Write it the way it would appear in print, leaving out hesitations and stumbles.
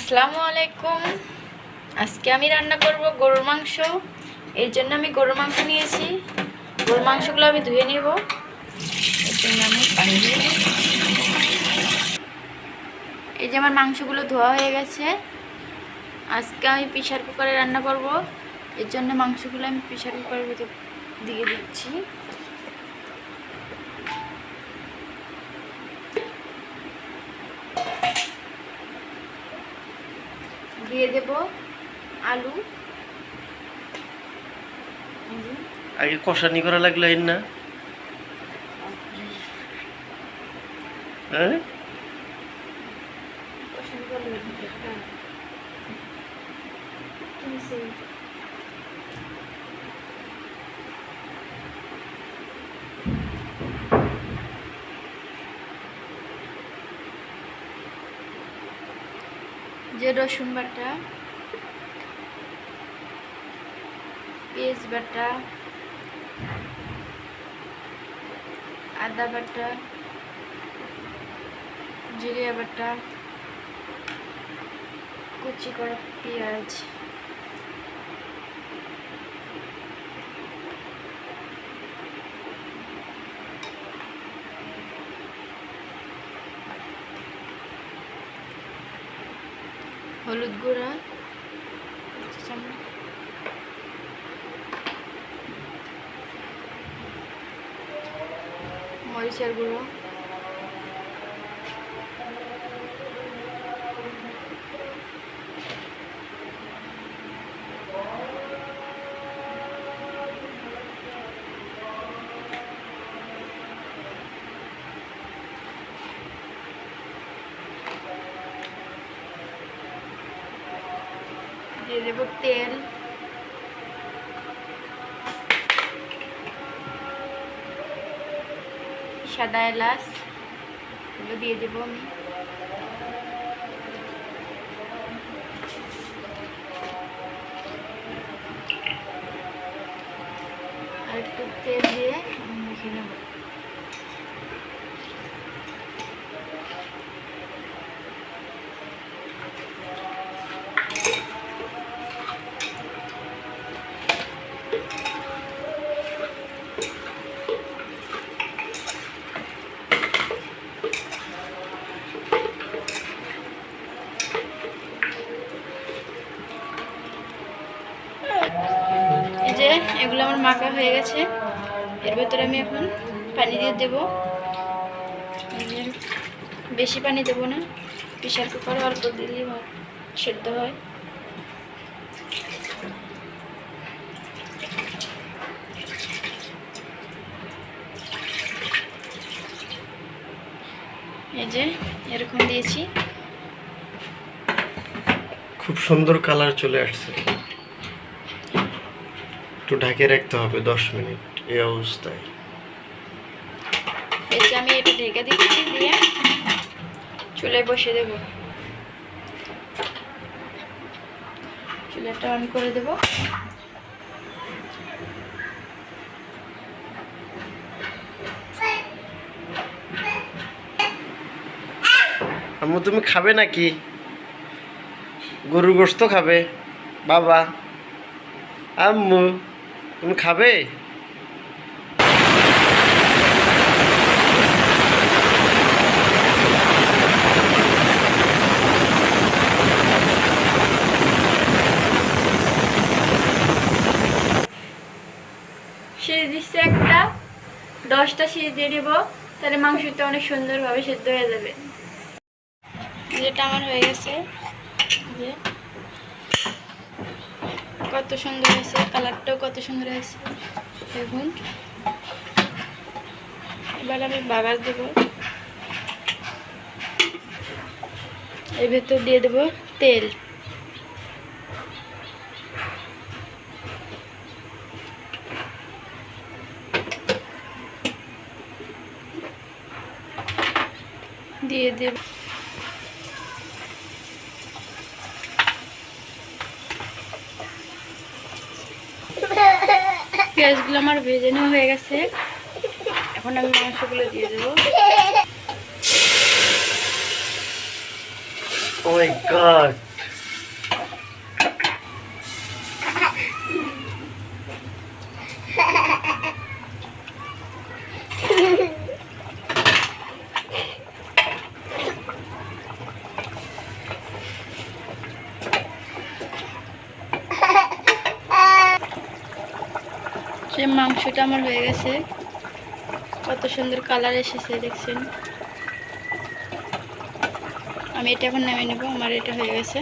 আসসালামু আলাইকুম। আজকে আমি রান্না করব গরুর মাংস। এর জন্য আমি গরুর মাংস নিয়েছি। গরুর মাংসগুলো আমি ধুয়ে নেব। এর জন্য আমি পানি দিয়ে এই যে আমার মাংসগুলো ধোয়া হয়ে গেছে। আজকে আমি প্রেসার কুকারে রান্না করব। এর জন্য মাংসগুলো আমি প্রেসার কুকারের ভিতর দিয়ে দিচ্ছি। দিয়ে দেব আলু। আগে কষানি করা লাগলো এর না, হ্যাঁ যে রসুন বাটা, পেঁয়াজ বাটা, আদা বাটা, জিরা বাটা, কুচি করা পেঁয়াজ, হলুদ গুঁড়া, মরিচের গুঁড়ো, দিয়ে দেব তেল, সাদা এলাচ, এগুলো দিয়ে দেবো আমি। আর একটু তেল দিয়ে মেখে নেব। এই যে এগুলো আমার মাখা হয়ে গেছে। এর ভেতরে আমি এখন পানি দিয়ে দেবো। বেশি পানি দেবো না, প্রেসার কুকারে অল্প দিলেই সেদ্ধ হয়। এই যে এরকম দিয়েছি। খুব সুন্দর কালার চলে আসছে। একটু ঢাকে রাখতে হবে 10 মিনিট এই অবস্থায়। এই যে আমি এটা ঢেকে দিচ্ছি, দিয়ে চুলায় বসে দেব। চুলাটা অন করে দেব। আম্মু তুমি খাবে নাকি? গরুর গোশত খাবে বাবা? আম্মু তুমি খাবে? সিঁড়ি দিচ্ছে একটা, 10টা সিঁড়ি দিয়ে দেব, তাহলে মাংসটা অনেক সুন্দরভাবে সেদ্ধ হয়ে যাবে। যেটা আমার হয়ে গেছে, যে কত সুন্দর হয়েছে, কালারটাও কত সুন্দর হয়েছে দেখুন। এবার আমি বাগার দেব। এর ভেতর দিয়ে দেব তেল। দিয়ে দেব পেঁয়াজগুলো আমার ভেজে নেওয়া হয়ে গেছে। এখন আমি মাংসগুলো দিয়ে দেবো। Oh my god. সেই মাংসটা আমার হয়ে গেছে, কত সুন্দর কালার এসেছে দেখছেন। আমি এটা এখন নামিয়ে নেব, আমার এটা হয়ে গেছে।